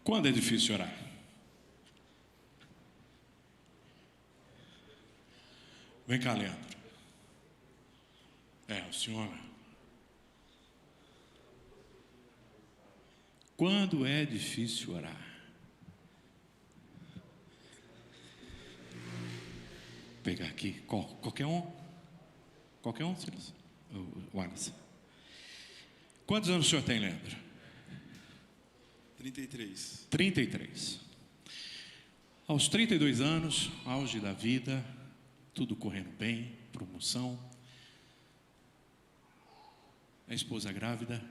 Quando é difícil orar? Vem cá, Leandro. O senhor. Quando é difícil orar? Vou pegar aqui. Qualquer um? Qualquer um, Silas? Wallace. Quantos anos o senhor tem, Leandro? 33. 33. Aos 32 anos, auge da vida, tudo correndo bem, promoção. A esposa grávida,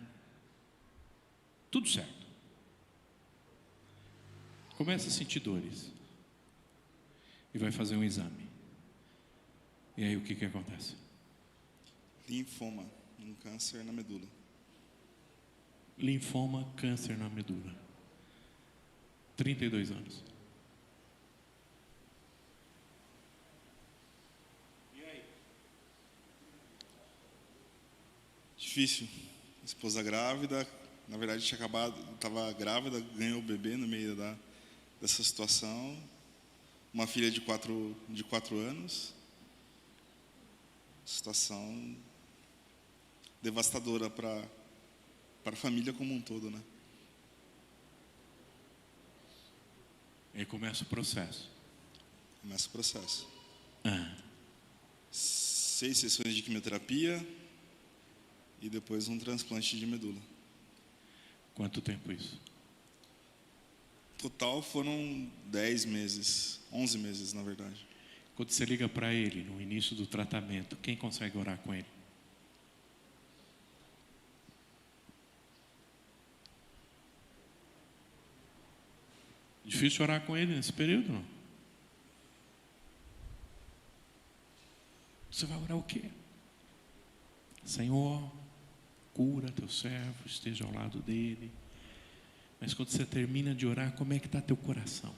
tudo certo. Começa a sentir dores. E vai fazer um exame. E aí o que acontece? Linfoma, um câncer na medula. Linfoma, câncer na medula. 32 anos. E aí? Difícil. Esposa grávida, na verdade estava grávida, ganhou o bebê no meio dessa situação. Uma filha de 4 anos. Situação devastadora para a família como um todo, né? E aí começa o processo. Começa o processo. 6 sessões de quimioterapia e depois um transplante de medula. Quanto tempo isso? Total foram 10 meses, 11 meses na verdade. Quando você liga para ele no início do tratamento, quem consegue orar com ele? Difícil orar com ele nesse período, não? Você vai orar o quê? Senhor, cura teu servo, esteja ao lado dele. Mas quando você termina de orar, como é que está teu coração?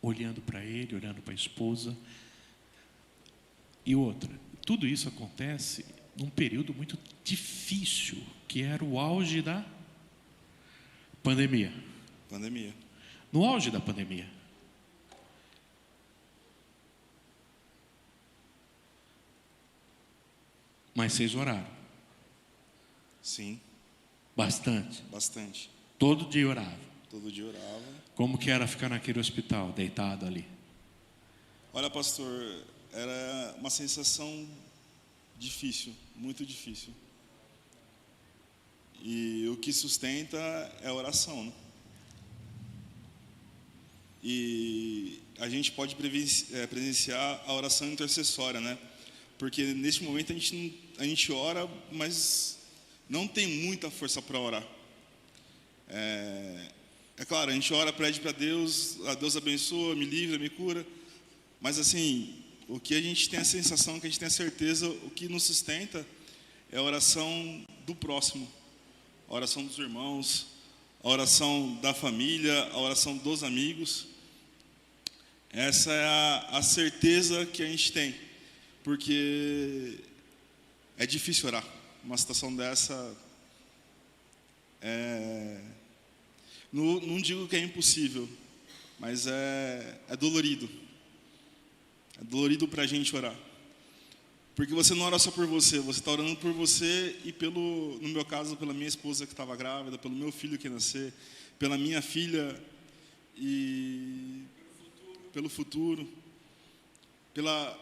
Olhando para ele, olhando para a esposa. E outra, tudo isso acontece num período muito difícil, que era o auge da pandemia. No auge da pandemia. Mas vocês oraram? Sim. Bastante? Bastante. Todo dia orava? Todo dia orava. Como que era ficar naquele hospital, deitado ali? Olha, pastor, era uma sensação difícil, muito difícil. E o que sustenta é a oração, né? E a gente pode presenciar a oração intercessória, né? Porque neste momento a gente ora, mas não tem muita força para orar. É claro, a gente ora, pede para Deus, a Deus abençoa, me livra, me cura. Mas assim, o que a gente tem a sensação, que a gente tem a certeza, o que nos sustenta é a oração do próximo, a oração dos irmãos, a oração da família, a oração dos amigos. Essa é a certeza que a gente tem, porque é difícil orar. Uma situação dessa, não digo que é impossível, mas é dolorido. É dolorido para a gente orar. Porque você não ora só por você, você está orando por você e no meu caso, pela minha esposa que estava grávida, pelo meu filho que ia nascer, pela minha filha e pelo futuro, pela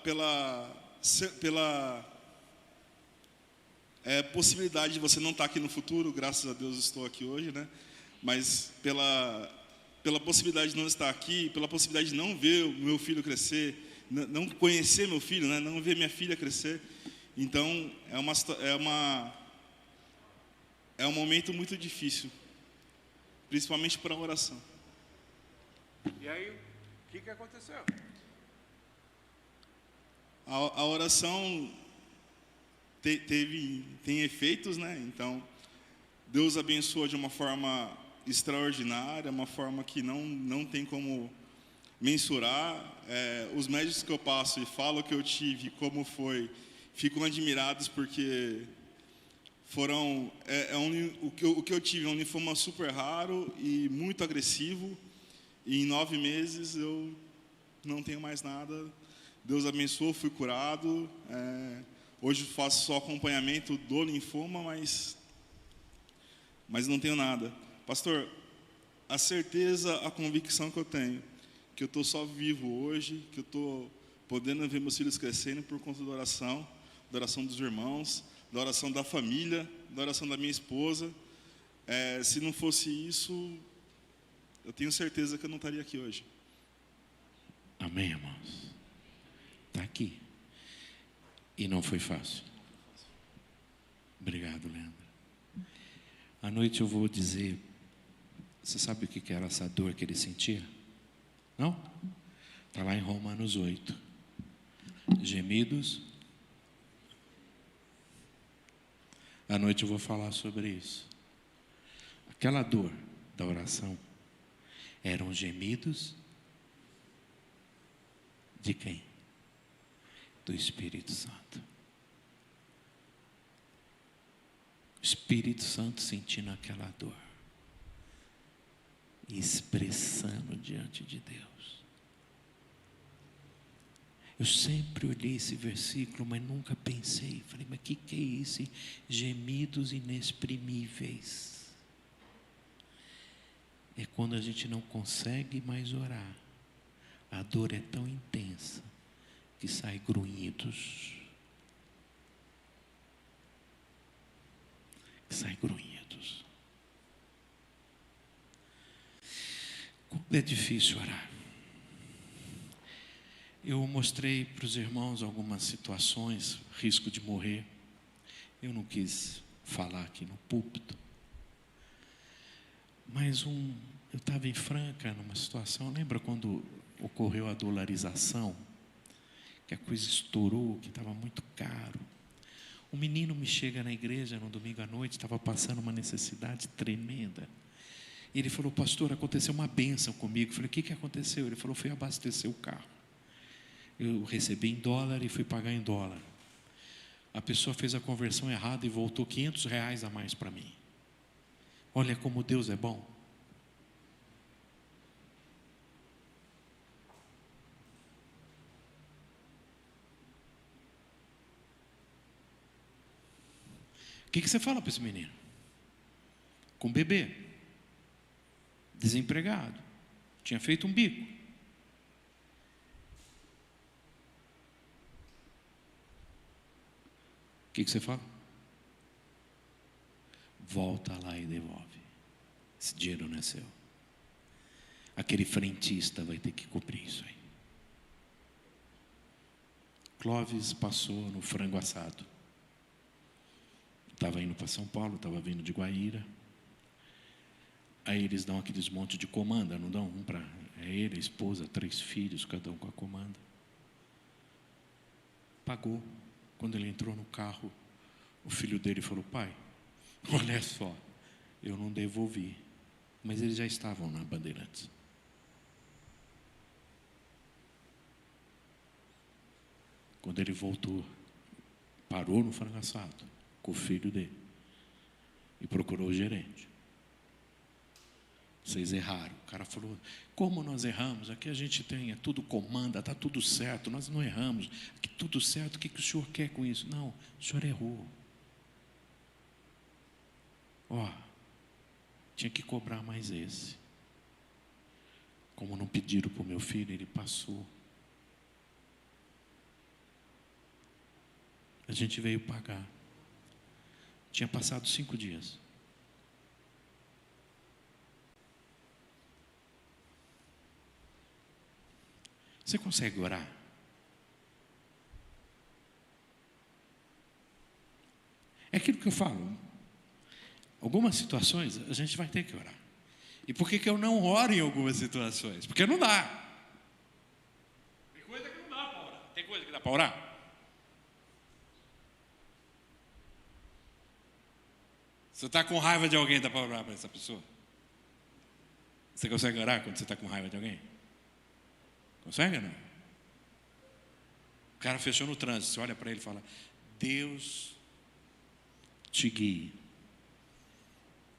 possibilidade de você não estar aqui no futuro, graças a Deus estou aqui hoje, né? Mas pela possibilidade de não estar aqui, pela possibilidade de não ver o meu filho crescer, não conhecer meu filho, né? Não ver minha filha crescer. Então é um momento muito difícil, principalmente para a oração. E aí, o que aconteceu? A oração tem efeitos, né? Então Deus abençoa de uma forma extraordinária, uma forma que não tem como mensurar. Os médicos que eu passo e falo que eu tive, como foi, ficam admirados porque o que eu tive é um linfoma super raro e muito agressivo. E em 9 meses eu não tenho mais nada. Deus abençoou, fui curado. Hoje faço só acompanhamento do linfoma, mas não tenho nada. Pastor, a certeza, a convicção que eu tenho, que eu estou só vivo hoje, que eu estou podendo ver meus filhos crescendo por conta da oração dos irmãos, da oração da família, da oração da minha esposa. Se não fosse isso, eu tenho certeza que eu não estaria aqui hoje. Amém, irmãos? Está aqui. E não foi fácil. Obrigado, Leandro. À noite eu vou dizer, você sabe o que era essa dor que ele sentia? Não? Está lá em Romanos 8. Gemidos. À noite eu vou falar sobre isso. Aquela dor da oração eram gemidos de quem? Do Espírito Santo. O Espírito Santo sentindo aquela dor e expressando diante de Deus. Eu sempre olhei esse versículo, mas nunca pensei. Falei, mas o que é isso? Gemidos inexprimíveis. É quando a gente não consegue mais orar. A dor é tão intensa que sai grunhidos. Sai grunhidos. Como é difícil orar. Eu mostrei para os irmãos algumas situações, risco de morrer. Eu não quis falar aqui no púlpito. Mas eu estava em Franca numa situação, lembra quando ocorreu a dolarização? Que a coisa estourou, que estava muito caro. Um menino me chega na igreja no domingo à noite, estava passando uma necessidade tremenda. E ele falou, pastor, aconteceu uma bênção comigo. Eu falei, o que aconteceu? Ele falou, fui abastecer o carro. Eu recebi em dólar e fui pagar em dólar. A pessoa fez a conversão errada e voltou R$500 a mais para mim. Olha como Deus é bom. O que você fala para esse menino? Com bebê, desempregado, tinha feito um bico. O que você fala? Volta lá e devolve. Esse dinheiro não é seu. Aquele frentista vai ter que cobrir isso aí. Clóvis passou no frango assado. Estava indo para São Paulo, estava vindo de Guaíra. Aí eles dão aqueles monte de comanda, não dão? É ele, a esposa, 3 filhos, cada um com a comanda. Pagou. Quando ele entrou no carro, o filho dele falou, pai, olha só, eu não devolvi. Mas eles já estavam na Bandeirantes. Quando ele voltou, parou no frango assado com o filho dele e procurou o gerente. Vocês erraram. O cara falou, como nós erramos? Aqui a gente tem, é tudo comanda, está tudo certo, nós não erramos. Aqui tudo certo, o que o senhor quer com isso? Não, o senhor errou. Tinha que cobrar mais esse. Como não pediram para o meu filho, ele passou. A gente veio pagar. Tinha passado 5 dias. Você consegue orar? É aquilo que eu falo. Algumas situações a gente vai ter que orar. E por que eu não oro em algumas situações? Porque não dá. Tem coisa que não dá para orar. Tem coisa que dá para orar? Você está com raiva de alguém, dá para orar para essa pessoa? Você consegue orar quando você está com raiva de alguém? Consegue ou não? O cara fechou no trânsito, você olha para ele e fala, Deus te guie.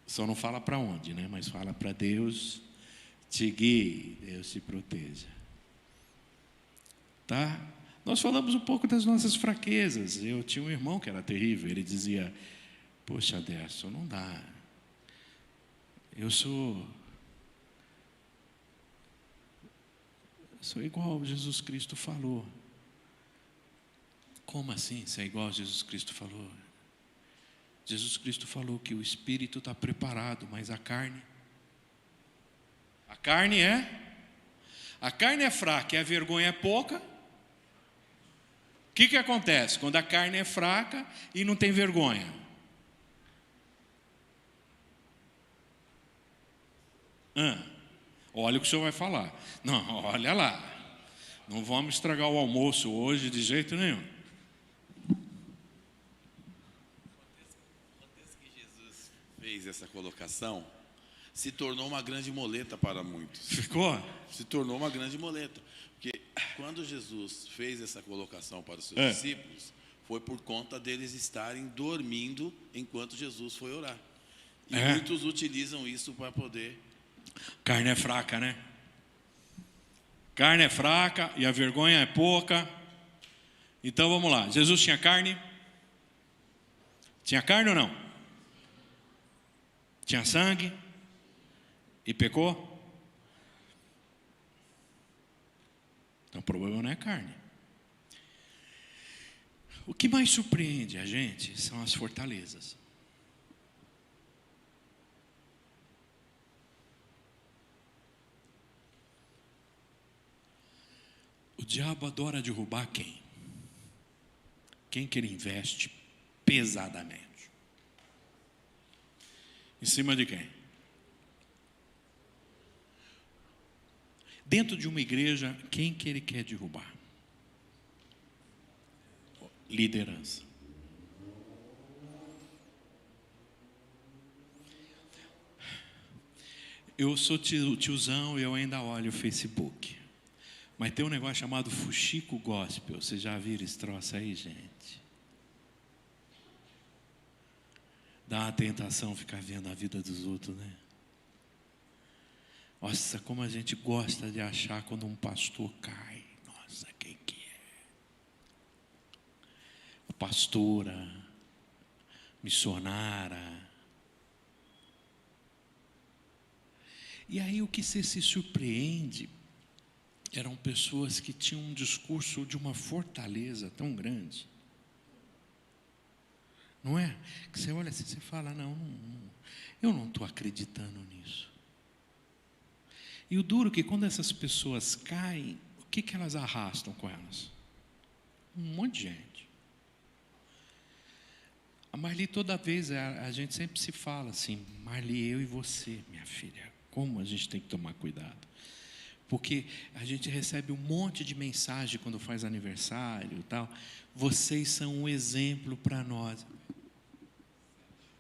Só não fala para onde, né? Mas fala para Deus te guie, Deus te proteja. Tá? Nós falamos um pouco das nossas fraquezas. Eu tinha um irmão que era terrível. Ele dizia: poxa, Derson, não dá. Eu sou igual Jesus Cristo falou. Como assim ser igual a Jesus Cristo falou? Jesus Cristo falou que o espírito está preparado, mas a carne é fraca e a vergonha é pouca. O que acontece quando a carne é fraca e não tem vergonha? Olha o que o senhor vai falar. Não, olha lá. Não vamos estragar o almoço hoje de jeito nenhum. Que Jesus fez essa colocação, se tornou uma grande muleta para muitos. Ficou? Se tornou uma grande muleta. Porque quando Jesus fez essa colocação para os seus discípulos, foi por conta deles estarem dormindo enquanto Jesus foi orar. E muitos utilizam isso para poder... Carne é fraca, né? Carne é fraca e a vergonha é pouca. Então vamos lá. Jesus tinha carne? Tinha carne ou não? Tinha sangue? E pecou? Então o problema não é carne. O que mais surpreende a gente são as fortalezas. O diabo adora derrubar quem? Quem que ele investe pesadamente? Em cima de quem? Dentro de uma igreja, quem que ele quer derrubar? Liderança. Eu sou tiozão e eu ainda olho o Facebook. Mas tem um negócio chamado fuxico gospel. Vocês já viram esse troço aí, gente? Dá uma tentação ficar vendo a vida dos outros, né? Nossa, como a gente gosta de achar quando um pastor cai. Nossa, quem que é? A pastora, missionária. E aí o que você se surpreende eram pessoas que tinham um discurso de uma fortaleza tão grande. Não é? Que você olha assim, você fala, não, eu não estou acreditando nisso. E o duro é que quando essas pessoas caem, o que elas arrastam com elas? Um monte de gente. A Marli, toda vez, a gente sempre se fala assim, Marli, eu e você, minha filha, como a gente tem que tomar cuidado. Porque a gente recebe um monte de mensagem quando faz aniversário e tal. Vocês são um exemplo para nós.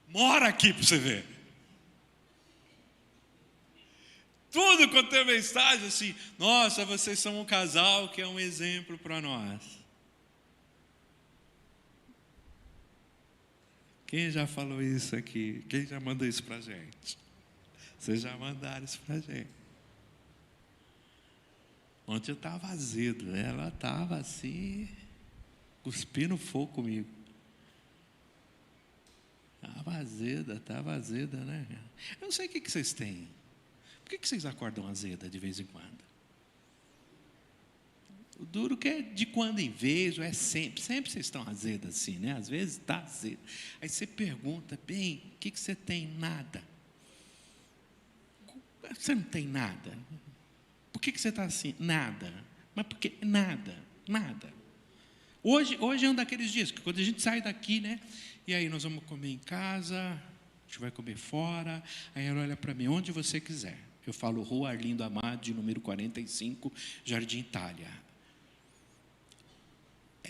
Mora aqui para você ver. Tudo quanto é mensagem assim, nossa, vocês são um casal que é um exemplo para nós. Quem já falou isso aqui? Quem já mandou isso para a gente? Vocês já mandaram isso para a gente. Ontem eu estava azedo, ela estava assim, cuspindo fogo comigo. Estava azeda, né? Eu não sei o que vocês têm. Por que vocês acordam azeda de vez em quando? O duro que é de quando em vez, ou é sempre vocês estão azedas assim, né? Às vezes está azedo. Aí você pergunta, bem, o que você tem? Nada. Você não tem nada. Por que você está assim? Nada. Mas por que? Nada. Hoje é um daqueles dias que quando a gente sai daqui, né? E aí nós vamos comer em casa, a gente vai comer fora. Aí ela olha para mim, onde você quiser. Eu falo Rua Arlindo Amade, número 45, Jardim Itália.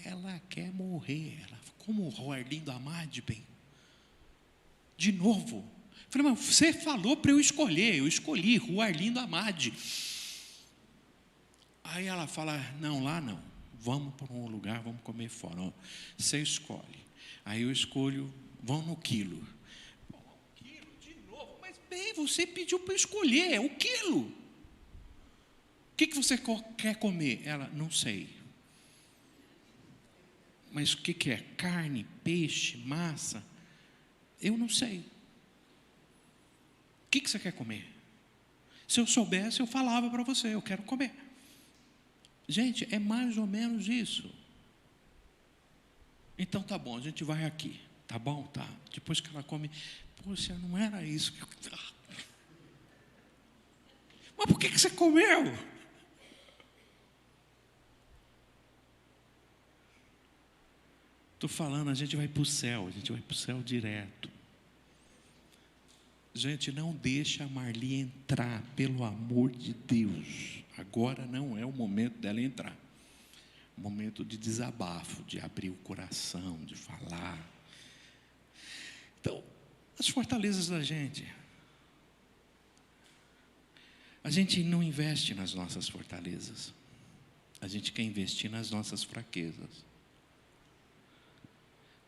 Ela quer morrer. Ela, como Rua Arlindo Amade, bem? De novo. Eu falei, mas você falou para eu escolher. Eu escolhi Rua Arlindo Amade. Aí ela fala, não, lá não. Vamos para um lugar, vamos comer fora. Você escolhe. Aí eu escolho Vão no quilo. Pô, um quilo de novo? Mas bem, você pediu para escolher, é o quilo. O que você quer comer? Ela, não sei. Mas o que é? Carne, peixe, massa? Eu não sei. O que você quer comer? Se eu soubesse, eu falava para você, eu quero comer. Gente, é mais ou menos isso. Então tá bom, a gente vai aqui. Tá bom? Tá. Depois que ela come, poxa, não era isso que eu... Mas por que você comeu? Estou falando, a gente vai para o céu direto. Gente, não deixa a Marli entrar, pelo amor de Deus. Agora não é o momento dela entrar. Momento de desabafo, de abrir o coração, de falar. Então, as fortalezas da gente. A gente não investe nas nossas fortalezas. A gente quer investir nas nossas fraquezas.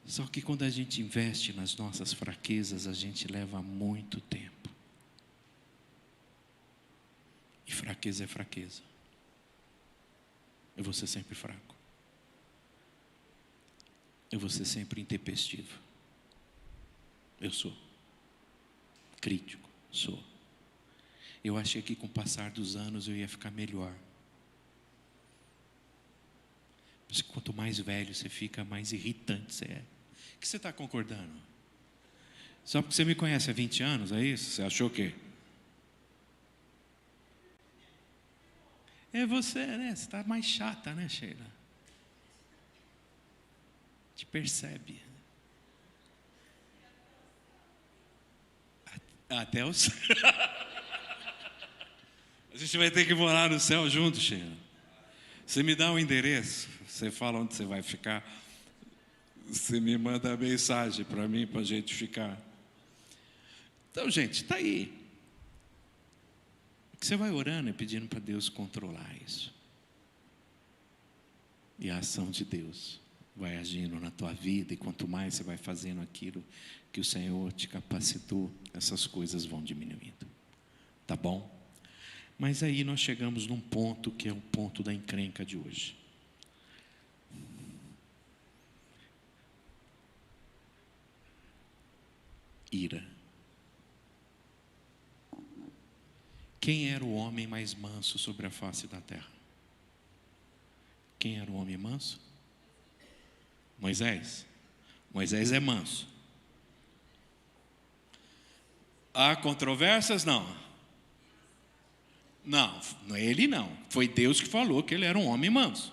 Só que quando a gente investe nas nossas fraquezas, a gente leva muito tempo. E fraqueza é fraqueza. Eu vou ser sempre fraco. Eu vou ser sempre intempestivo. Eu sou. Crítico, sou. Eu achei que com o passar dos anos eu ia ficar melhor. Mas quanto mais velho você fica, mais irritante você é. O que você está concordando? Só porque você me conhece há 20 anos, é isso? Você achou o quê? É você, né? Você está mais chata, né, Sheila? Te percebe. Até o céu. A gente vai ter que morar no céu junto, Sheila. Você me dá um endereço, você fala onde você vai ficar, você me manda a mensagem para mim, para a gente ficar. Então, gente, está aí. Você vai orando e pedindo para Deus controlar isso. E a ação de Deus vai agindo na tua vida, e quanto mais você vai fazendo aquilo que o Senhor te capacitou, essas coisas vão diminuindo. Tá bom? Mas aí nós chegamos num ponto que é o ponto da encrenca de hoje. Ira. Quem era o homem mais manso sobre a face da terra? Quem era o homem manso? Moisés. Moisés é manso. Há controvérsias? Não. Não, ele não. Foi Deus que falou que ele era um homem manso.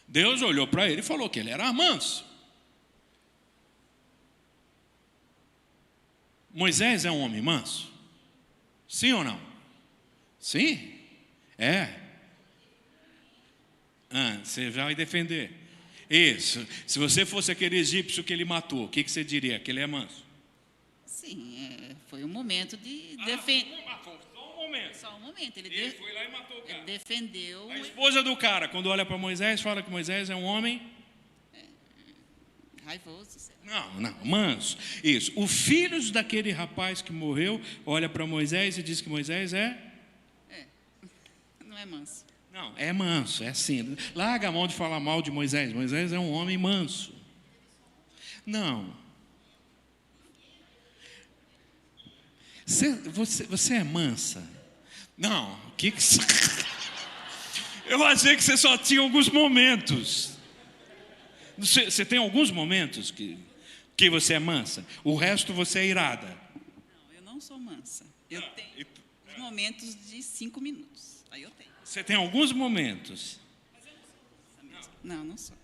Deus olhou para ele e falou que ele era manso. Moisés é um homem manso? Sim ou não? Sim? É. Você já vai defender. Isso. Se você fosse aquele egípcio que ele matou, o que você diria? Que ele é manso? Sim, foi um momento de defender. Só um momento. Só um momento. Ele foi lá e matou o cara. Ele defendeu. A esposa do cara, quando olha para Moisés, fala que Moisés é um homem Raivoso. Não, manso. Isso. O filho daquele rapaz que morreu olha para Moisés e diz que Moisés não é manso. Não, é manso, é assim. Larga a mão de falar mal de Moisés. Moisés é um homem manso. Não. Você é mansa? Não. O que você... Eu achei que você só tinha alguns momentos. Você tem alguns momentos que você é mansa. O resto você é irada. Não, eu não sou mansa. Eu tenho momentos de 5 minutos. Aí eu tenho. Você tem alguns momentos. Mas eu não sou mansa mesmo. Não sou.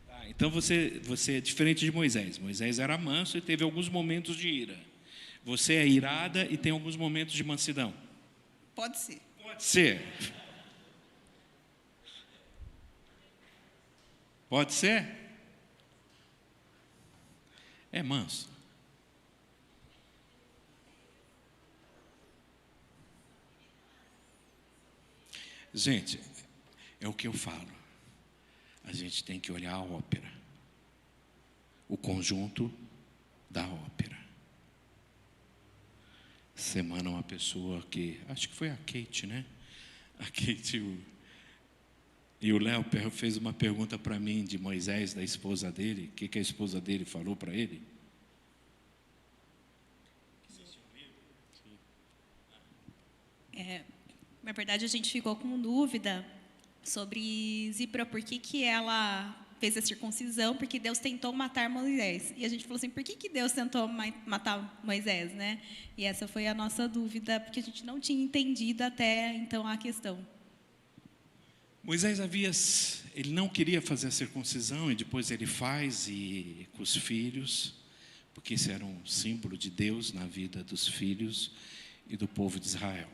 Tá, então você é diferente de Moisés. Moisés era manso e teve alguns momentos de ira. Você é irada e tem alguns momentos de mansidão. Pode ser. Pode ser. Pode ser? É manso. Gente, é o que eu falo. A gente tem que olhar a ópera. o conjunto da ópera. Semana uma pessoa que, acho que foi a Kate, né? A Kate e o Léo fez uma pergunta para mim de Moisés, da esposa dele. O que a esposa dele falou para ele? Na verdade, a gente ficou com dúvida sobre Zípora, por que ela fez a circuncisão, porque Deus tentou matar Moisés. E a gente falou assim, por que Deus tentou matar Moisés, né? E essa foi a nossa dúvida, porque a gente não tinha entendido até então a questão. Moisés ele não queria fazer a circuncisão, e depois ele faz, e com os filhos, porque isso era um símbolo de Deus na vida dos filhos e do povo de Israel.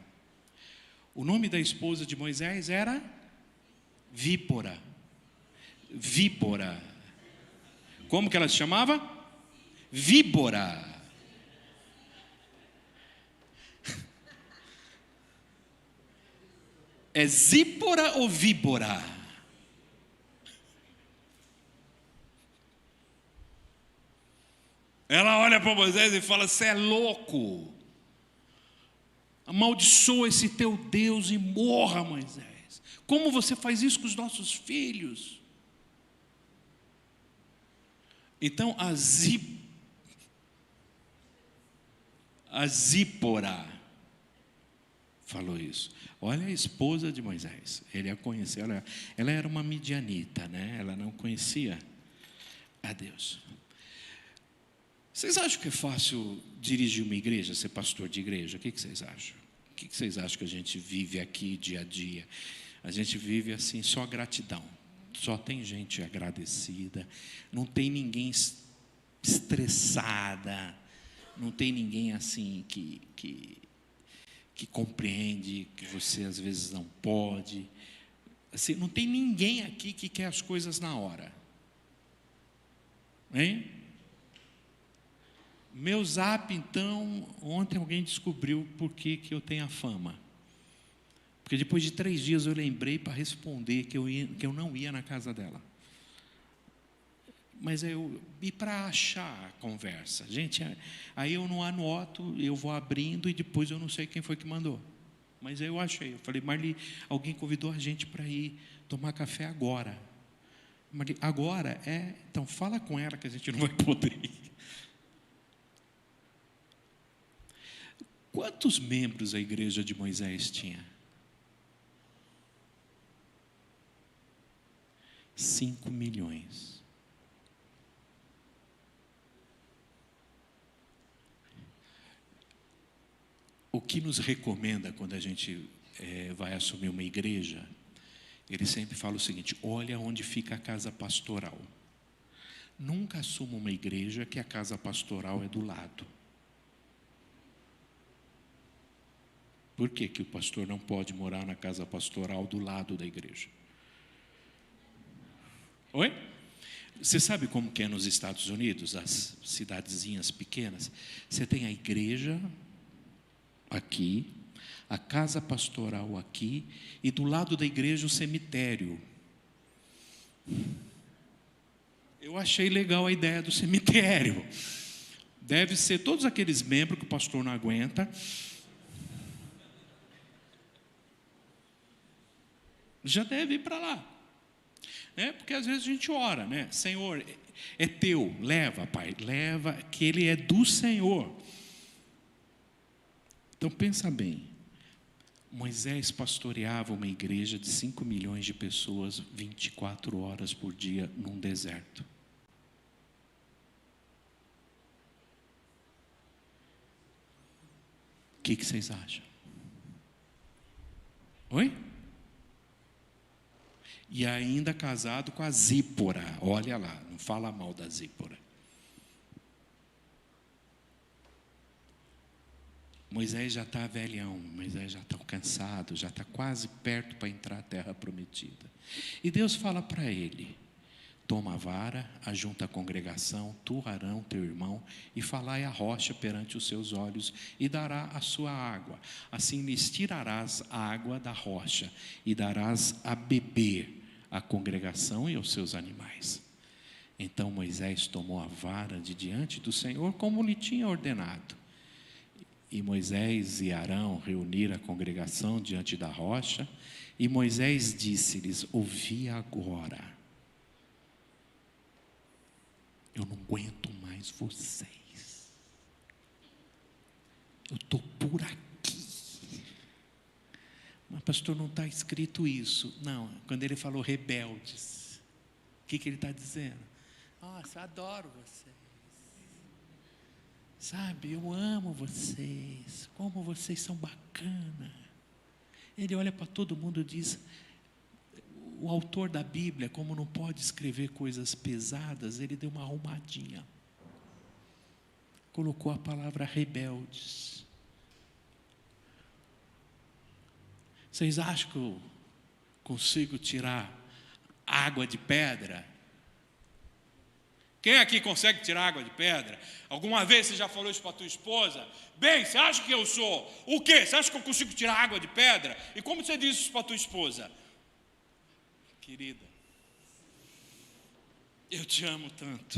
O nome da esposa de Moisés era Víbora. Víbora. Como que ela se chamava? Víbora. É Zípora ou Víbora? Ela olha para Moisés e fala: você é louco. Amaldiçoa esse teu Deus e morra, Moisés. Como você faz isso com os nossos filhos? Então a Zípora falou isso. Olha a esposa de Moisés. Ele a conheceu. Ela era uma midianita, né? Ela não conhecia a Deus. Vocês acham que é fácil dirigir uma igreja, ser pastor de igreja? O que vocês acham? O que vocês acham que a gente vive aqui dia a dia? A gente vive assim, só gratidão. Só tem gente agradecida. Não tem ninguém estressada. Não tem ninguém assim que compreende que você às vezes não pode. Assim, não tem ninguém aqui que quer as coisas na hora. Hein? Meu zap, então, ontem alguém descobriu por que eu tenho a fama. Porque depois de 3 dias eu lembrei para responder que eu não ia na casa dela. Mas e para achar a conversa? Gente, aí eu não anoto, eu vou abrindo e depois eu não sei quem foi que mandou. Mas aí eu achei. Eu falei: Marli, alguém convidou a gente para ir tomar café agora. Marli, agora? Então fala com ela que a gente não vai poder ir. Quantos membros a igreja de Moisés tinha? 5 milhões. O que nos recomenda quando a gente vai assumir uma igreja, ele sempre fala o seguinte: olha onde fica a casa pastoral. Nunca assuma uma igreja que a casa pastoral é do lado. Por que o pastor não pode morar na casa pastoral do lado da igreja? Oi? Você sabe como que é nos Estados Unidos, as cidadezinhas pequenas? Você tem a igreja aqui, a casa pastoral aqui, e do lado da igreja o cemitério. Eu achei legal a ideia do cemitério. Deve ser todos aqueles membros que o pastor não aguenta. Já deve ir para lá, né? Porque às vezes a gente ora, né? Senhor, é teu, leva, Pai, leva, que ele é do Senhor. Então pensa bem, Moisés pastoreava uma igreja de 5 milhões de pessoas 24 horas por dia num deserto. O que vocês acham? Oi? E ainda casado com a Zípora. Olha lá, não fala mal da Zípora. Moisés já está velhão, Moisés já está cansado, já está quase perto para entrar na terra prometida. E Deus fala para ele: toma a vara, ajunta a congregação, tu, Arão, teu irmão, e falai a rocha perante os seus olhos, e dará a sua água. Assim lhes tirarás a água da rocha, e darás a beber à congregação e aos seus animais. Então Moisés tomou a vara de diante do Senhor, como lhe tinha ordenado. E Moisés e Arão reuniram a congregação diante da rocha, e Moisés disse-lhes: ouvi agora, eu não aguento mais vocês, eu estou por aqui. Mas pastor, não está escrito isso. Não, quando ele falou rebeldes, o que ele está dizendo? Nossa, eu adoro vocês. Sabe, eu amo vocês. Como vocês são bacanas. Ele olha para todo mundo e diz, o autor da Bíblia, como não pode escrever coisas pesadas, ele deu uma arrumadinha. Colocou a palavra rebeldes. Vocês acham que eu consigo tirar água de pedra? Quem aqui consegue tirar água de pedra? Alguma vez você já falou isso para a tua esposa? Bem, você acha que eu sou o quê? Você acha que eu consigo tirar água de pedra? E como você diz isso para a tua esposa? Querida, eu te amo tanto.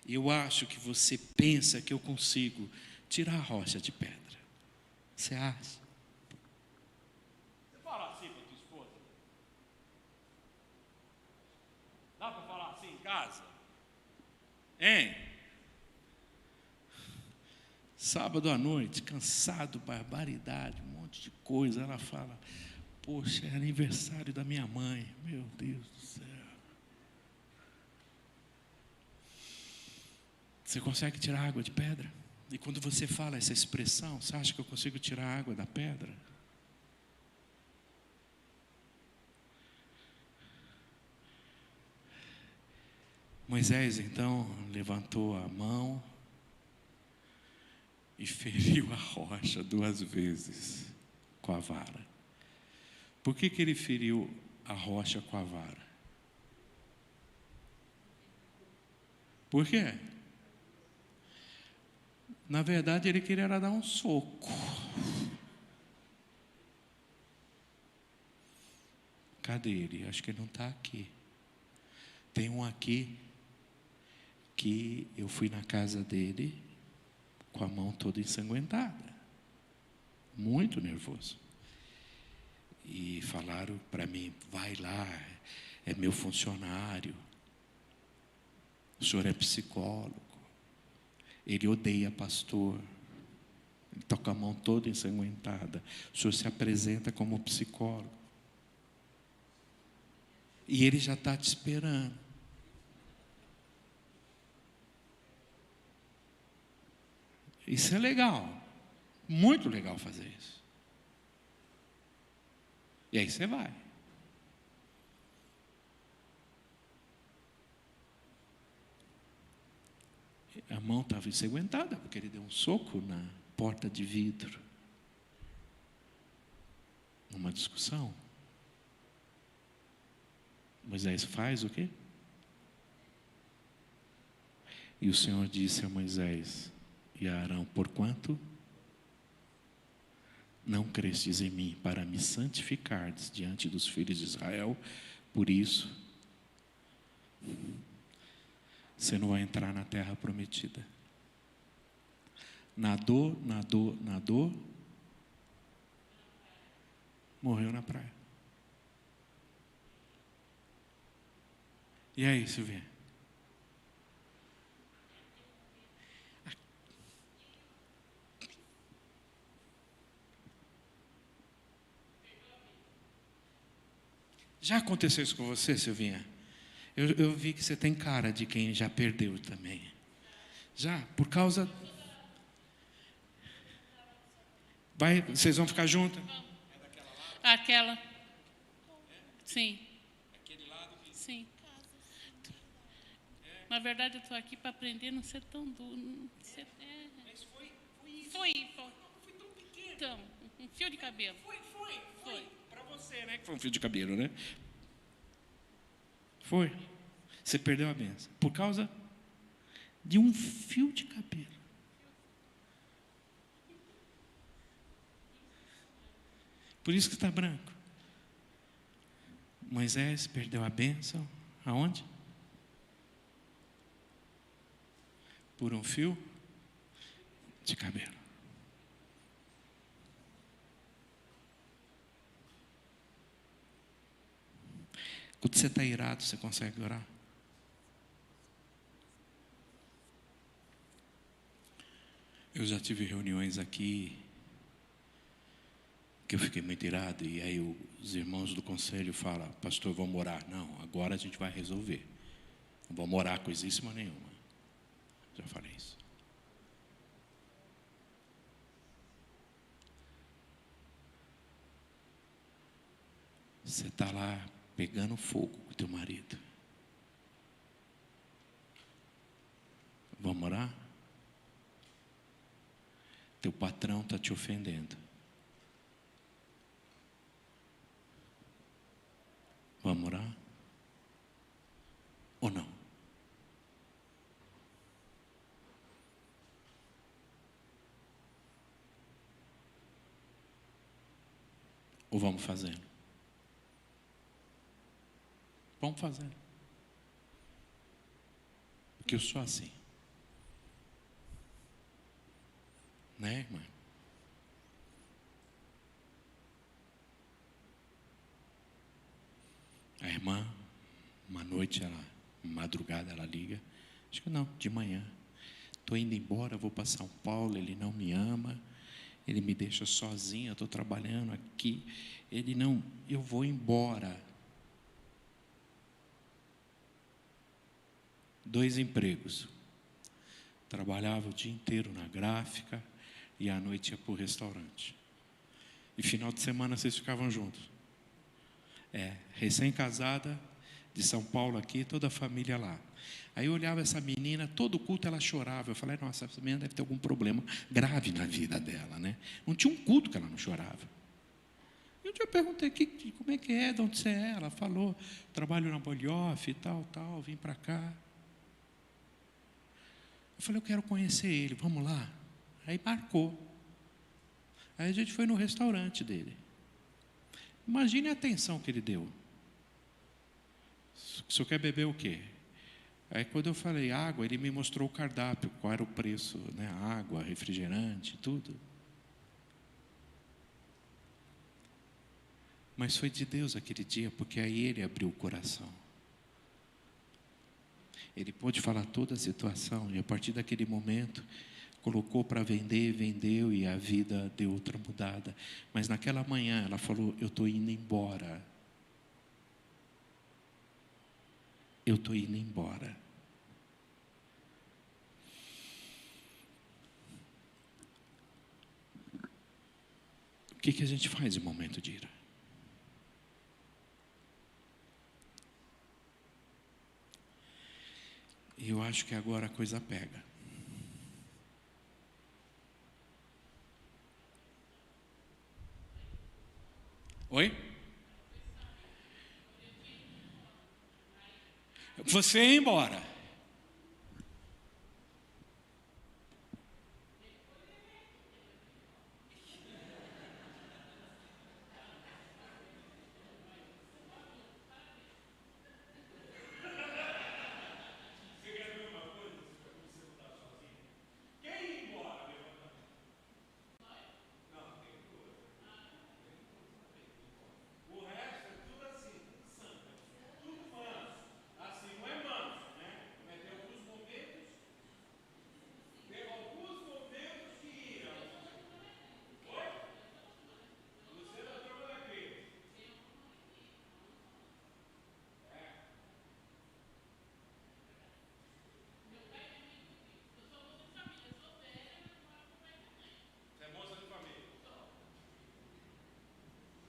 Eu acho que você pensa que eu consigo tirar a rocha de pedra. Você acha? Você fala assim para a tua esposa? Dá para falar assim em casa? Hein? Sábado à noite, cansado, barbaridade, um monte de coisa. Ela fala: poxa, é aniversário da minha mãe. Meu Deus do céu. Você consegue tirar água de pedra? E quando você fala essa expressão, você acha que eu consigo tirar água da pedra? Moisés então levantou a mão e feriu a rocha 2 vezes com a vara. Por que ele feriu a rocha com a vara? Por quê? Na verdade, ele queria dar um soco. Cadê ele? Acho que ele não está aqui. Tem um aqui que eu fui na casa dele com a mão toda ensanguentada, muito nervoso. E falaram para mim: vai lá, é meu funcionário, o senhor é psicólogo, ele odeia pastor, ele está com a mão toda ensanguentada, o senhor se apresenta como psicólogo, e ele já está te esperando. Isso é legal, muito legal fazer isso. E aí você vai. A mão estava ensanguentada, porque ele deu um soco na porta de vidro. Numa discussão. Moisés faz o quê? E o Senhor disse a Moisés e a Arão: porquanto não crestes em mim para me santificardes diante dos filhos de Israel, por isso você não vai entrar na terra prometida. Nadou, morreu na praia. E aí, Silvia? Já aconteceu isso com você, Silvinha? Eu vi que você tem cara de quem já perdeu também. Já, por causa... Vocês vão ficar juntas? Aquela. Sim. Aquele lado que... Sim. Na verdade, eu estou aqui para aprender a não ser tão duro. Mas foi isso. Foi Tão pequeno. Então, um fio de cabelo. Foi. Para você, né? Que foi um fio de cabelo, né? Foi. Você perdeu a bênção. Por causa de um fio de cabelo. Por isso que está branco. Moisés perdeu a bênção. Aonde? por um fio de cabelo. Quando você está irado, você consegue orar? Eu já tive reuniões aqui que eu fiquei muito irado, e aí os irmãos do conselho falam: pastor, vamos orar. Não, agora a gente vai resolver. Não vamos orar coisíssima nenhuma. Já falei isso. Você está lá pegando fogo com o teu marido. Vamos orar? Teu patrão está te ofendendo. Vamos orar? Ou não? Ou vamos fazendo? Vamos fazendo. Porque eu sou assim. Né, irmã? A irmã, uma noite, madrugada, ela liga. Acho que não, de manhã. Estou indo embora, vou para São Paulo, ele não me ama, ele me deixa sozinha, estou trabalhando aqui, ele não, eu vou embora. 2 empregos. Trabalhava o dia inteiro na gráfica e à noite ia para o restaurante. E final de semana vocês ficavam juntos. Recém-casada, de São Paulo aqui, toda a família lá. Aí eu olhava essa menina, todo culto ela chorava. Eu falei: nossa, essa menina deve ter algum problema grave na vida dela, né? Não tinha um culto que ela não chorava. Eu já perguntei: como é que é, de onde você é? Ela falou: trabalho na Bolioff e tal, vim para cá. Eu falei: eu quero conhecer ele, vamos lá. Aí marcou. Aí a gente foi no restaurante dele. Imagine a atenção que ele deu. O senhor quer beber o quê? Aí quando eu falei água, ele me mostrou o cardápio, qual era o preço, né? Água, refrigerante, tudo. Mas foi de Deus aquele dia, porque aí ele abriu o coração. Ele pôde falar toda a situação, e a partir daquele momento, colocou para vender, vendeu, e a vida deu outra mudada. Mas naquela manhã, ela falou: eu estou indo embora. Eu estou indo embora. O que a gente faz em momento de ira? E eu acho que agora a coisa pega. Oi? Você ia embora.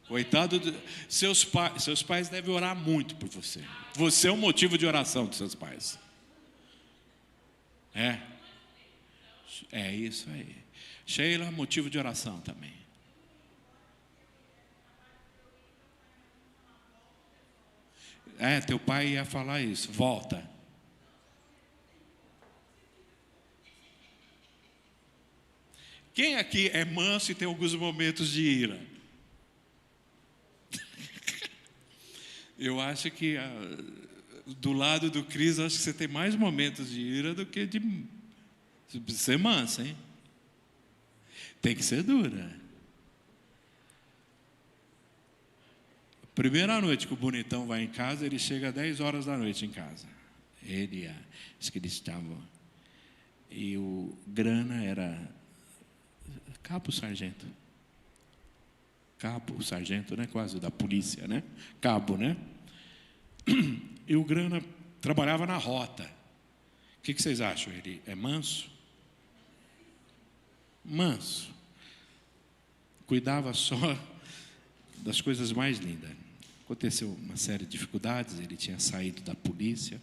Coitado, seus pais devem orar muito por você. Você é um motivo de oração dos seus pais. É isso aí. Sheila, motivo de oração também. Teu pai ia falar isso. Volta. Quem aqui é manso e tem alguns momentos de ira? Eu acho que do lado do Cris, acho que você tem mais momentos de ira do que de Você precisa ser mansa, hein? Tem que ser dura. Primeira noite que o bonitão vai em casa, ele chega às 10 horas da noite em casa. Diz que eles estavam. E o Grana era cabo sargento. Cabo sargento, né? Quase da polícia, né? Cabo, né? E o Grana trabalhava na rota. O que vocês acham? Ele é manso? Manso. Cuidava só das coisas mais lindas. Aconteceu uma série de dificuldades, ele tinha saído da polícia.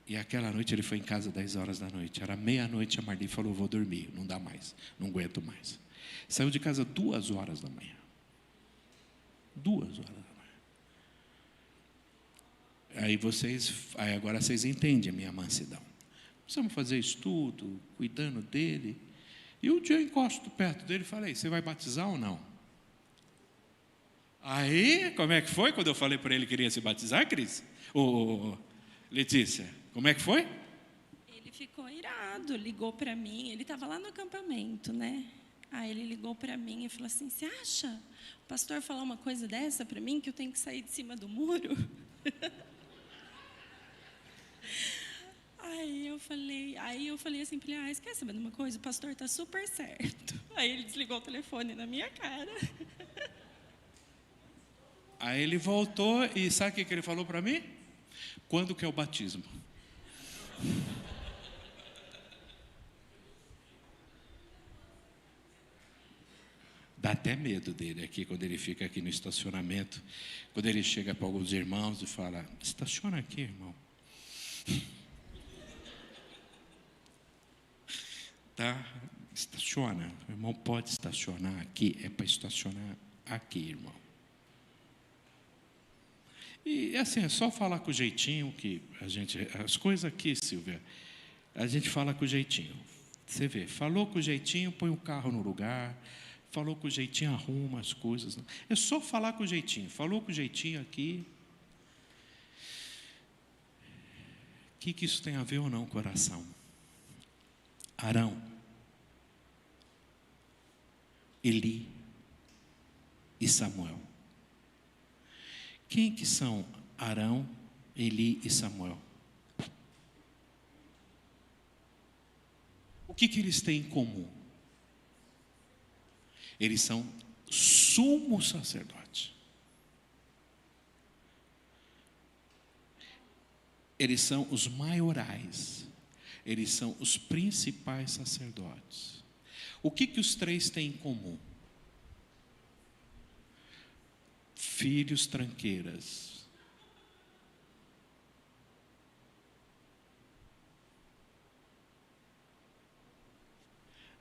E aquela noite ele foi em casa às 10 horas da noite. Era meia-noite, a Marli falou, vou dormir, não dá mais, não aguento mais. Saiu de casa 2 horas da manhã. 2 horas da manhã. Aí agora vocês entendem a minha mansidão. Precisamos fazer estudo, cuidando dele. E um dia eu encosto perto dele e falei, você vai batizar ou não? Aí, como é que foi quando eu falei para ele que queria se batizar, Cris? Letícia, como é que foi? Ele ficou irado, ligou para mim, ele estava lá no acampamento, né? Aí ele ligou para mim e falou assim, você acha o pastor falar uma coisa dessa para mim, que eu tenho que sair de cima do muro? Aí eu falei assim para ele, quer saber de uma coisa? O pastor está super certo. Aí ele desligou o telefone na minha cara. Aí ele voltou e sabe o que ele falou para mim? Quando que é o batismo? Dá até medo dele aqui, quando ele fica aqui no estacionamento, quando ele chega para alguns irmãos e fala, estaciona aqui, irmão. Tá? Estaciona. O irmão pode estacionar aqui, é para estacionar aqui, irmão. E assim, é só falar com o jeitinho que as coisas aqui, Silvia, a gente fala com o jeitinho. Você vê, falou com o jeitinho, põe o carro no lugar, falou com o jeitinho, arruma as coisas. É só falar com o jeitinho, falou com o jeitinho aqui. O que isso tem a ver ou não com oração? Arão, Eli e Samuel. Quem que são Arão, Eli e Samuel? O que eles têm em comum? Eles são sumos sacerdotes. Eles são os maiorais. Eles são os principais sacerdotes. O que os três têm em comum? Filhos tranqueiras.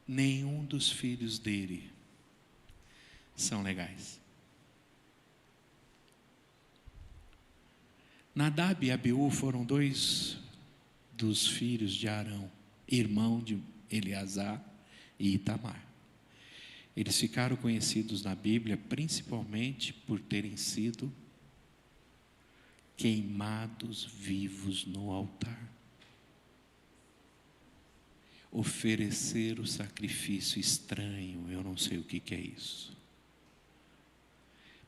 Nenhum dos filhos dele são legais. Nadab e Abiú foram 2 dos filhos de Arão, irmão de Eleazar e Itamar. Eles ficaram conhecidos na Bíblia principalmente por terem sido queimados vivos no altar. Oferecer o sacrifício estranho, eu não sei o que é isso.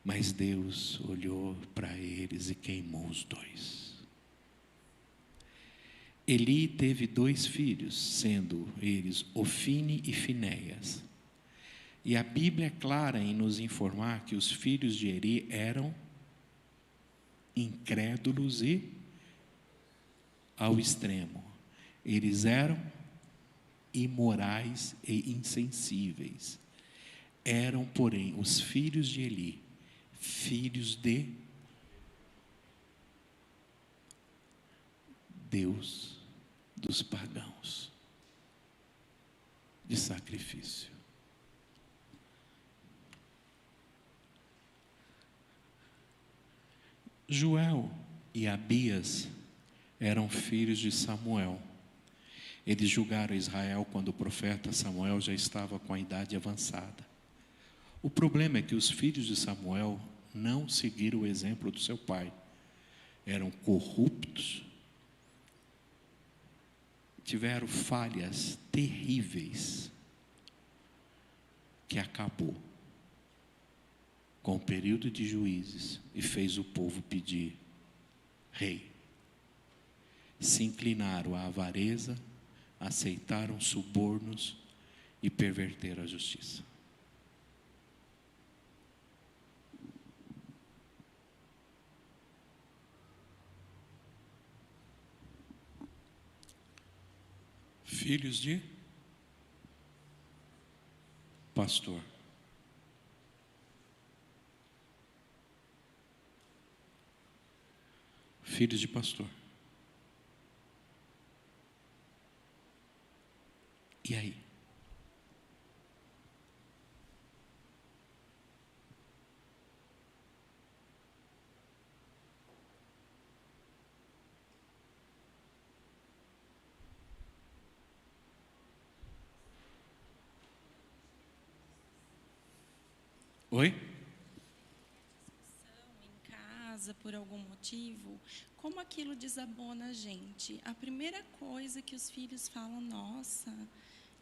Mas Deus olhou para eles e queimou os 2. Eli teve 2 filhos, sendo eles Ofine e Finéias. E a Bíblia é clara em nos informar que os filhos de Eli eram incrédulos e ao extremo. Eles eram imorais e insensíveis. Eram, porém, os filhos de Eli, filhos de Deus dos pagãos, de sacrifício. Joel e Abias eram filhos de Samuel. Eles julgaram Israel quando o profeta Samuel já estava com a idade avançada. O problema é que os filhos de Samuel não seguiram o exemplo do seu pai. Eram corruptos tiveram falhas terríveis, que acabou com o período de juízes e fez o povo pedir rei. Se inclinaram à avareza, aceitaram subornos e perverteram a justiça. Filhos de pastor. Filhos de pastor. E aí? Oi? Em casa, por algum motivo, como aquilo desabona a gente? A primeira coisa que os filhos falam, nossa,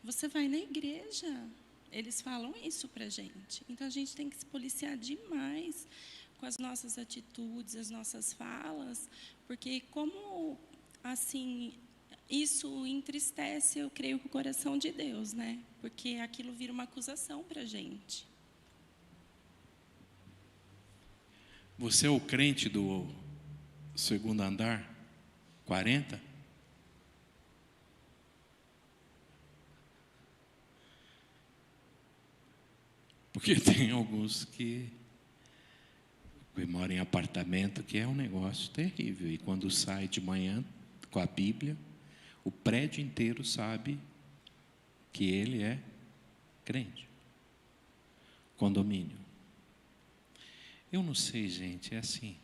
você vai na igreja? Eles falam isso para a gente. Então, a gente tem que se policiar demais com as nossas atitudes, as nossas falas, porque como, assim, isso entristece, eu creio, o coração de Deus, né? Porque aquilo vira uma acusação para a gente. Você é o crente do segundo andar 40? Porque tem alguns que moram em apartamento, que é um negócio terrível. E quando sai de manhã com a Bíblia, o prédio inteiro sabe que ele é crente. Condomínio. Eu não sei, gente, é assim.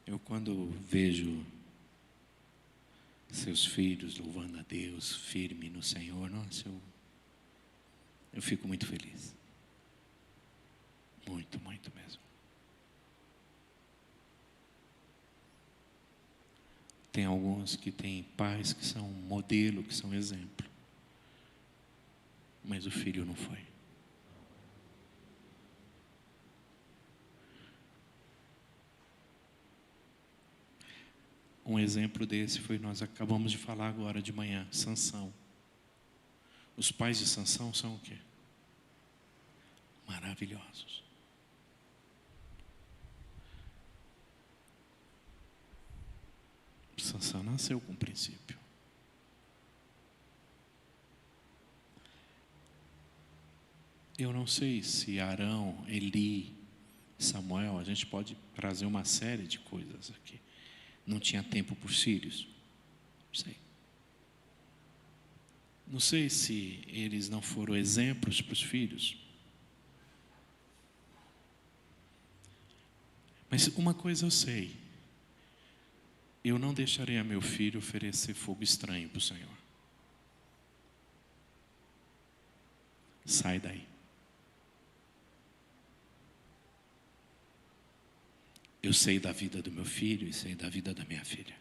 Eu, quando vejo seus filhos louvando a Deus, firme no Senhor, nossa, eu fico muito feliz. Muito, muito mesmo. Tem alguns que têm pais que são modelo, que são exemplo. Mas o filho não foi. Um exemplo desse foi, nós acabamos de falar agora de manhã, Sansão. Os pais de Sansão são o quê? Maravilhosos. Sansão nasceu com princípio. Eu não sei se Arão, Eli, Samuel, a gente pode trazer uma série de coisas aqui. Não tinha tempo para os filhos? Não sei. Não sei se eles não foram exemplos para os filhos. Mas uma coisa eu sei. Eu não deixarei a meu filho oferecer fogo estranho para o Senhor. Sai daí. Eu sei da vida do meu filho e sei da vida da minha filha.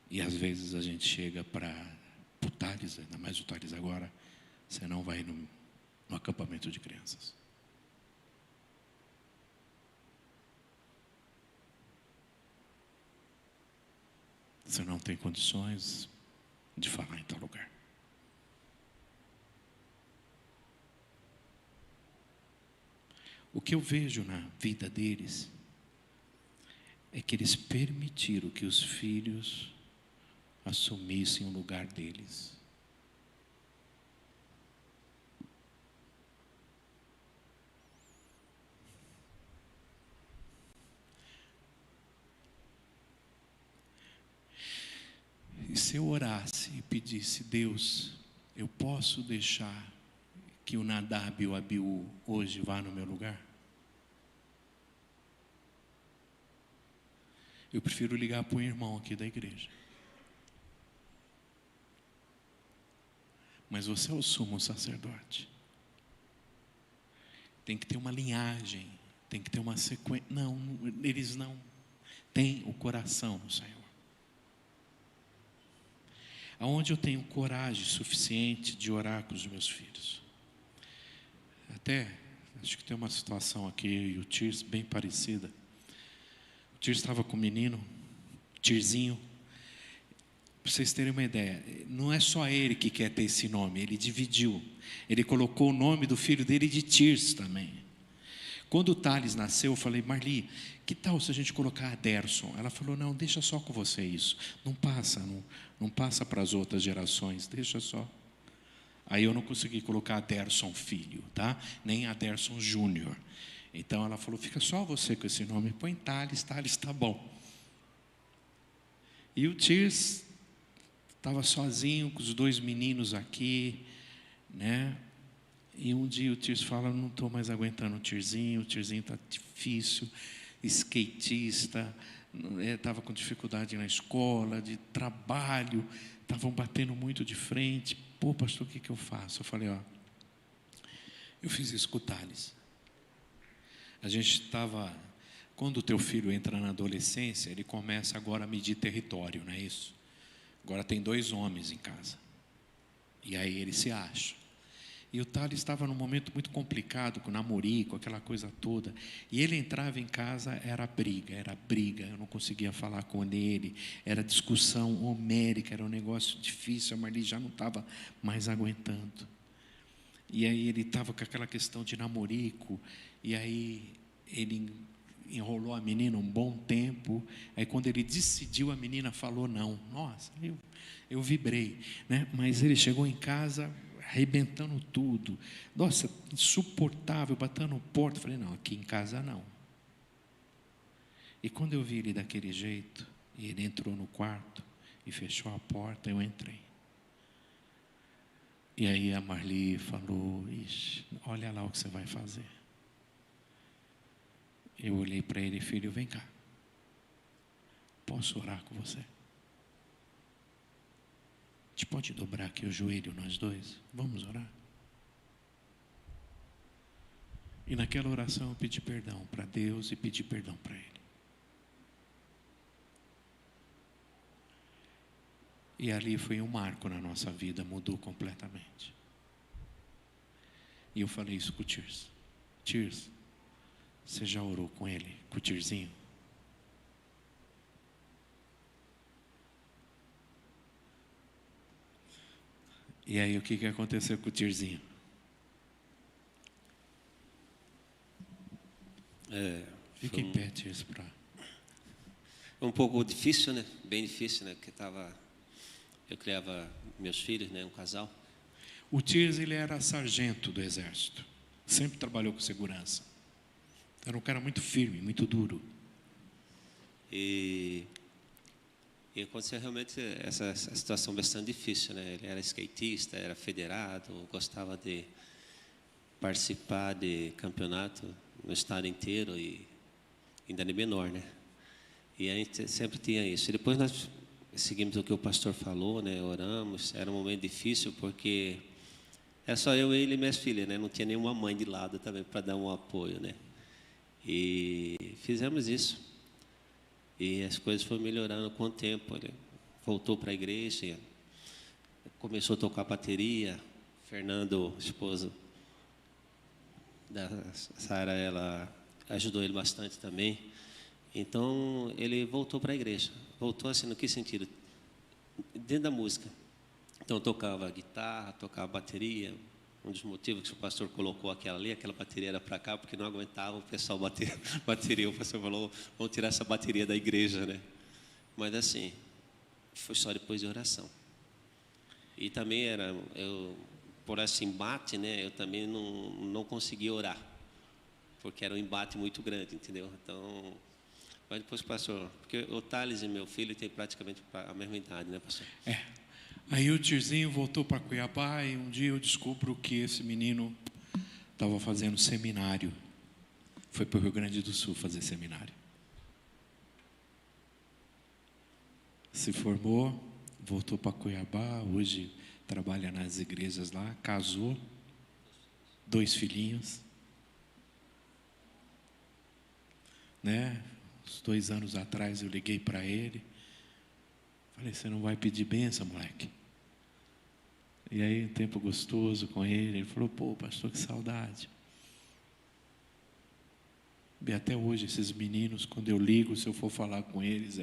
E às vezes a gente chega para o Thales, ainda mais o Thales agora, você não vai no acampamento de crianças. Você não tem condições de falar em tal lugar. O que eu vejo na vida deles é que eles permitiram que os filhos assumissem o lugar deles. E se eu orasse e pedisse, Deus, eu posso deixar que o Nadab e o Abiú hoje vá no meu lugar? Eu prefiro ligar para um irmão aqui da igreja. mas você é o sumo sacerdote. Tem que ter uma linhagem, tem que ter uma sequência. Não, eles não têm o coração do Senhor. Aonde eu tenho coragem suficiente de orar com os meus filhos. Até, acho que tem uma situação aqui, eu e o Tirs, bem parecida. O Tirs estava com o menino, Tirzinho. Para vocês terem uma ideia, não é só ele que quer ter esse nome, ele dividiu. Ele colocou o nome do filho dele de Tirs também. Quando o Thales nasceu, eu falei, Marli, que tal se a gente colocar Aderson? Ela falou, não, deixa só com você isso. Não passa para as outras gerações, deixa só. Aí eu não consegui colocar Aderson filho, tá? Nem Aderson Júnior. Então ela falou, fica só você com esse nome, põe Thales, Thales tá bom. E o Tirs estava sozinho com os 2 meninos aqui, né? E um dia o Tirs fala, não estou mais aguentando o Tirzinho está difícil, skatista, estava com dificuldade na escola, de trabalho, estavam batendo muito de frente. Pô, pastor, o que eu faço? Eu falei, eu fiz isso com o Thales. A gente estava, quando o teu filho entra na adolescência, ele começa agora a medir território, não é isso? Agora tem 2 homens em casa. E aí ele se acha. E o Thales estava num momento muito complicado, com o namorico, aquela coisa toda. E ele entrava em casa, era briga. Eu não conseguia falar com ele. Era discussão homérica, era um negócio difícil. A Marli já não estava mais aguentando. E aí ele estava com aquela questão de namorico. E aí ele enrolou a menina um bom tempo. Aí quando ele decidiu, a menina falou não. Nossa, eu vibrei, né? Mas ele chegou em casa arrebentando tudo. Nossa, insuportável, batendo porta. Eu falei, não, aqui em casa não. E quando eu vi ele daquele jeito, e ele entrou no quarto e fechou a porta, eu entrei. E aí a Marli falou, ixi, olha lá o que você vai fazer. Eu olhei para ele, filho, vem cá. Posso orar com você? A gente pode dobrar aqui o joelho, nós 2? Vamos orar? E naquela oração eu pedi perdão para Deus e pedi perdão para Ele. E ali foi um marco na nossa vida, mudou completamente. E eu falei isso com o Tirs. Tirs, você já orou com ele, com o Tirzinho? E aí o que aconteceu com o Tirzinho? Fica em pé, Tirs, para... Um pouco difícil, né? Bem difícil, né? Porque eu criava meus filhos, né? Um casal. O Tirs, ele era sargento do exército. Sempre trabalhou com segurança. Era um cara muito firme, muito duro. E aconteceu realmente essa situação bastante difícil, né? Ele era skatista, era federado, gostava de participar de campeonato no estado inteiro e ainda de menor, né? E a gente sempre tinha isso. E depois nós seguimos o que o pastor falou, né? Oramos. Era um momento difícil porque era só eu, ele e minhas filhas, né? Não tinha nenhuma mãe de lado também para dar um apoio, né? E fizemos isso. E as coisas foram melhorando com o tempo. Ele voltou para a igreja, começou a tocar bateria. Fernando, esposo da Sara, ela ajudou ele bastante também. Então, ele voltou para a igreja. Voltou assim, no que sentido? Dentro da música. Então, tocava guitarra, tocava bateria. Um dos motivos que o pastor colocou aquela bateria era para cá, porque não aguentava o pessoal bater bateria. O pastor falou, vamos tirar essa bateria da igreja, né? Mas assim, foi só depois de oração. E também por esse embate, né? Eu também não conseguia orar, porque era um embate muito grande, entendeu? Então, mas depois, pastor, porque o Thales e meu filho têm praticamente a mesma idade, né, pastor? Aí o Tirzinho voltou para Cuiabá e um dia eu descubro que esse menino estava fazendo seminário. Foi para o Rio Grande do Sul fazer seminário. Se formou, voltou para Cuiabá, hoje trabalha nas igrejas lá, casou, 2 filhinhos, né? Uns 2 anos atrás eu liguei para ele, falei, você não vai pedir bênção, moleque? E aí, um tempo gostoso com ele, ele falou, pô, pastor, que saudade. E até hoje, esses meninos, quando eu ligo, se eu for falar com eles,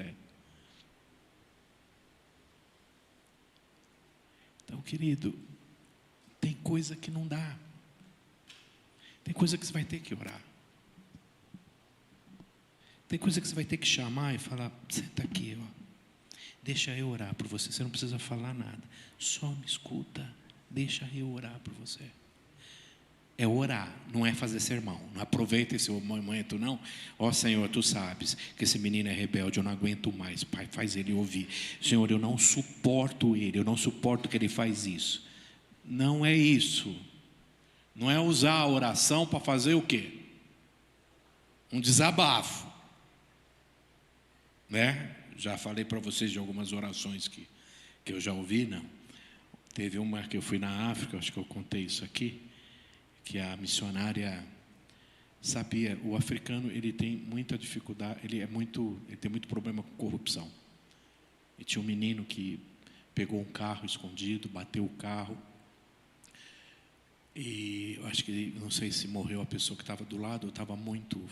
Então, querido, tem coisa que não dá. Tem coisa que você vai ter que orar. Tem coisa que você vai ter que chamar e falar, senta aqui, ó. Deixa eu orar por você. Você não precisa falar nada. Só me escuta. Deixa eu orar por você. É orar, não é fazer sermão. Não aproveita esse momento, não. Ó Senhor, tu sabes que esse menino é rebelde, eu não aguento mais. Pai, faz ele ouvir. Senhor, eu não suporto ele, eu não suporto que ele faz isso. Não é isso. Não é usar a oração para fazer o quê? Um desabafo. Né? Já falei para vocês de algumas orações que eu já ouvi, não. Teve uma que eu fui na África, acho que eu contei isso aqui, que a missionária sabia, o africano ele tem muita dificuldade, ele tem muito problema com corrupção. E tinha um menino que pegou um carro escondido, bateu o carro, e eu acho que, não sei se morreu a pessoa que estava do lado, eu estava muito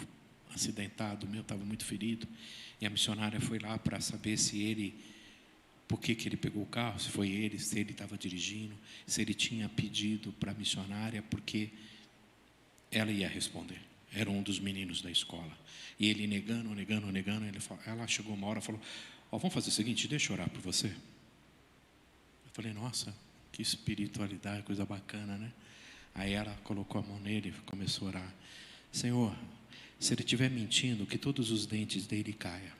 acidentado, o meu estava muito ferido, e a missionária foi lá para saber se ele, por que ele pegou o carro, se foi ele, se ele estava dirigindo, se ele tinha pedido para a missionária, porque ela ia responder. Era um dos meninos da escola. E ele negando, ela chegou uma hora e falou, vamos fazer o seguinte, deixa eu orar por você. Eu falei, nossa, que espiritualidade, coisa bacana, né? Aí ela colocou a mão nele e começou a orar. Senhor, se ele estiver mentindo, que todos os dentes dele caiam.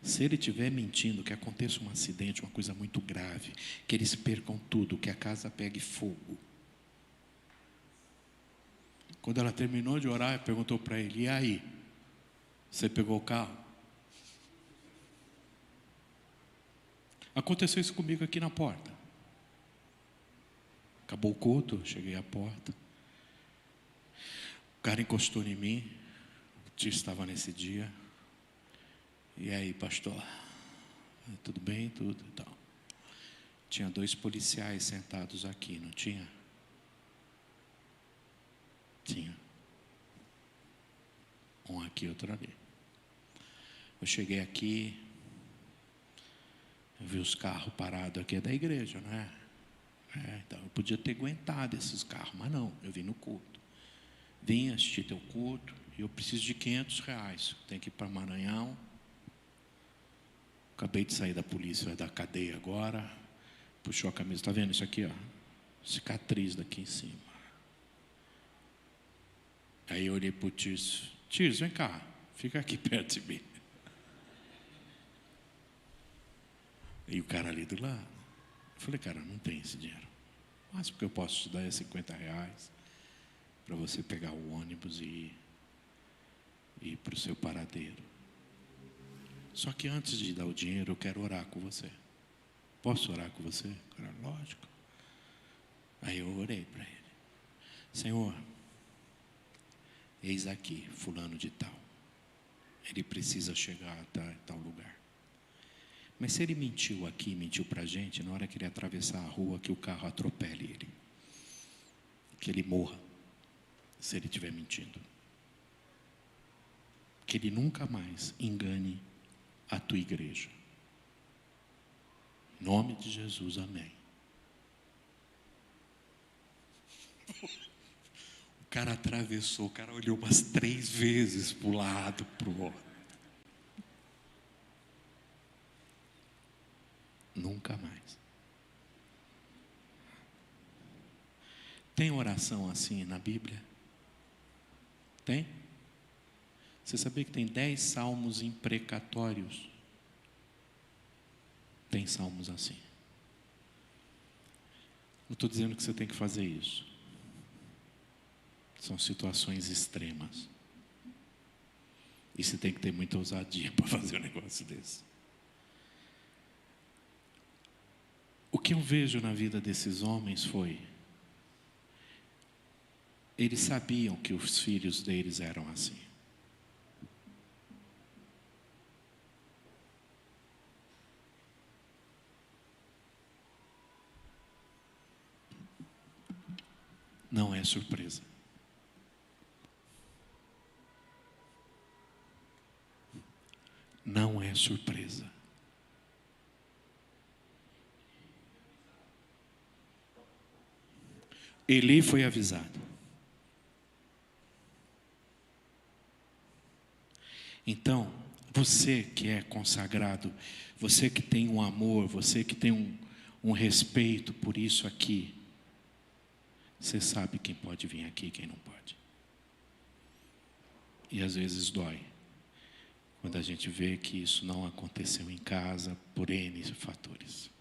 Se ele estiver mentindo, que aconteça um acidente, uma coisa muito grave, que eles percam tudo, que a casa pegue fogo. Quando ela terminou de orar, perguntou para ele, e aí? Você pegou o carro? Aconteceu isso comigo aqui na porta. Acabou o culto, cheguei à porta. O cara encostou em mim, o tio estava nesse dia. E aí, pastor? Tudo bem? Tudo e tal. Tinha 2 policiais sentados aqui, não tinha? Tinha. Um aqui, outro ali. Eu cheguei aqui, eu vi os carros parados aqui, é da igreja, não é? Então eu podia ter aguentado esses carros, mas não, eu vim no culto. Vim assistir teu culto e eu preciso de R$500. Tenho que ir para Maranhão. Acabei de sair da polícia, da cadeia agora. Puxou a camisa, está vendo isso aqui, ó? Cicatriz daqui em cima. Aí eu olhei para o Tirso. Tirso, vem cá, fica aqui perto de mim. E o cara ali do lado. Eu falei, cara, não tem esse dinheiro. Mas porque eu posso te dar R$50 para você pegar o ônibus e ir para o seu paradeiro. Só que antes de dar o dinheiro, eu quero orar com você. Posso orar com você? Cara, lógico. Aí eu orei para ele. Senhor, eis aqui, fulano de tal. Ele precisa chegar até tal lugar. Mas se ele mentiu aqui, mentiu para a gente, na hora que ele atravessar a rua, que o carro atropele ele. Que ele morra, se ele estiver mentindo. Que ele nunca mais engane a tua igreja. Em nome de Jesus, amém. O cara atravessou, o cara olhou umas 3 vezes para o lado, para o outro. Nunca mais. Tem oração assim na Bíblia? Tem? Você sabia que tem 10 salmos imprecatórios? Tem salmos assim. Não estou dizendo que você tem que fazer isso. São situações extremas. E você tem que ter muita ousadia para fazer um negócio desse. O que eu vejo na vida desses homens foi, eles sabiam que os filhos deles eram assim. Não é surpresa. Não é surpresa. Eli foi avisado. Então, você que é consagrado, você que tem um amor, você que tem um respeito por isso aqui, você sabe quem pode vir aqui e quem não pode. E às vezes dói, quando a gente vê que isso não aconteceu em casa por N fatores.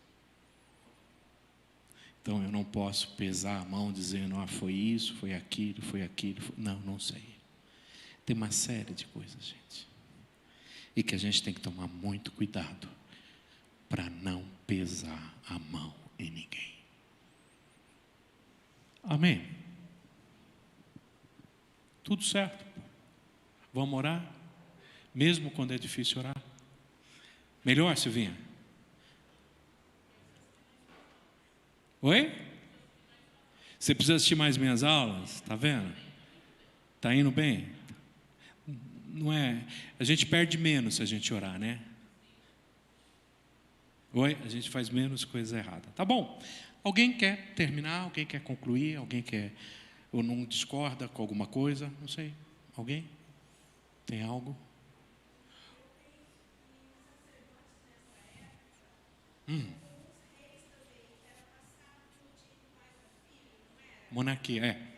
Então eu não posso pesar a mão dizendo, foi isso, foi aquilo, foi aquilo. Não, não sei. Tem uma série de coisas, gente. E que a gente tem que tomar muito cuidado para não pesar a mão em ninguém. Amém? Tudo certo. Vamos orar? Mesmo quando é difícil orar? Melhor, Silvinha? Oi? Você precisa assistir mais minhas aulas? Está vendo? Está indo bem? Não é? A gente perde menos se a gente orar, né? Oi? A gente faz menos coisa errada. Tá bom. Alguém quer terminar? Alguém quer concluir? Alguém quer... ou não discorda com alguma coisa? Não sei. Alguém? Tem algo? Monarquia, é.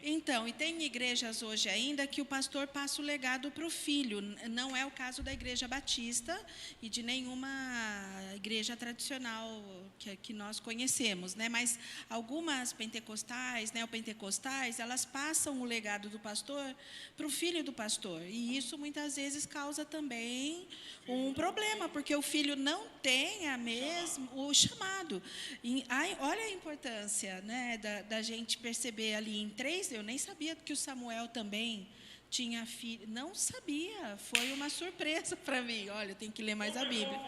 Então, e tem igrejas hoje ainda que o pastor passa o legado para o filho. Não é o caso da Igreja Batista e de nenhuma igreja tradicional que nós conhecemos, né? Mas algumas pentecostais, neopentecostais, elas passam o legado do pastor para o filho do pastor. E isso muitas vezes causa também um problema, porque o filho não tem o chamado. E, olha a importância, né, da gente perceber ali em 3. Eu nem sabia que o Samuel também tinha filho. Não sabia. Foi uma surpresa para mim. Olha, eu tenho que ler mais a Bíblia.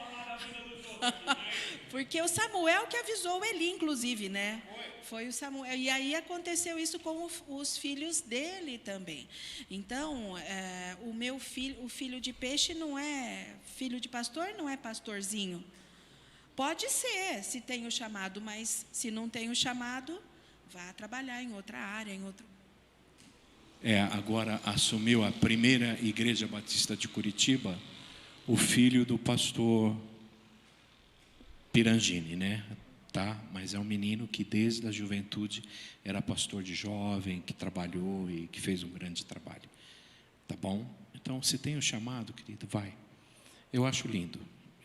Porque o Samuel que avisou o Eli, inclusive, né? Foi o Samuel. E aí aconteceu isso com os filhos dele também. Então, o filho de peixe não é filho de pastor, não é pastorzinho. Pode ser, se tem o chamado, mas se não tem o chamado, vá trabalhar em outra área, em outro... Agora assumiu a primeira Igreja Batista de Curitiba, o filho do pastor Pirangini, né? Tá? Mas é um menino que desde a juventude era pastor de jovem, que trabalhou e que fez um grande trabalho. Tá bom? Então, se tem o chamado, querido, vai. Eu acho lindo.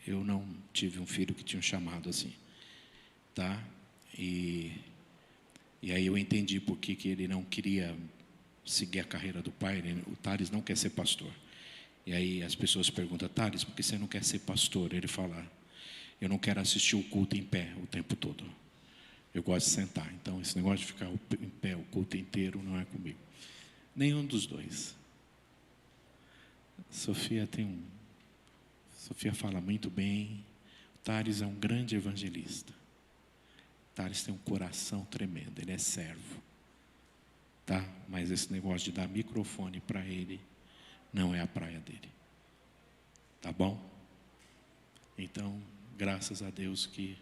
Eu não tive um filho que tinha um chamado assim. Tá? E aí eu entendi por que ele não queria seguir a carreira do pai. O Thales não quer ser pastor. E aí as pessoas perguntam, Thales, por que você não quer ser pastor? Ele fala, eu não quero assistir o culto em pé o tempo todo. Eu gosto de sentar. Então, esse negócio de ficar em pé o culto inteiro não é comigo. Nenhum dos dois. Sofia fala muito bem. O Thales é um grande evangelista. O Thales tem um coração tremendo. Ele é servo. Tá? Mas esse negócio de dar microfone para ele não é a praia dele. Tá bom? Então, graças a Deus que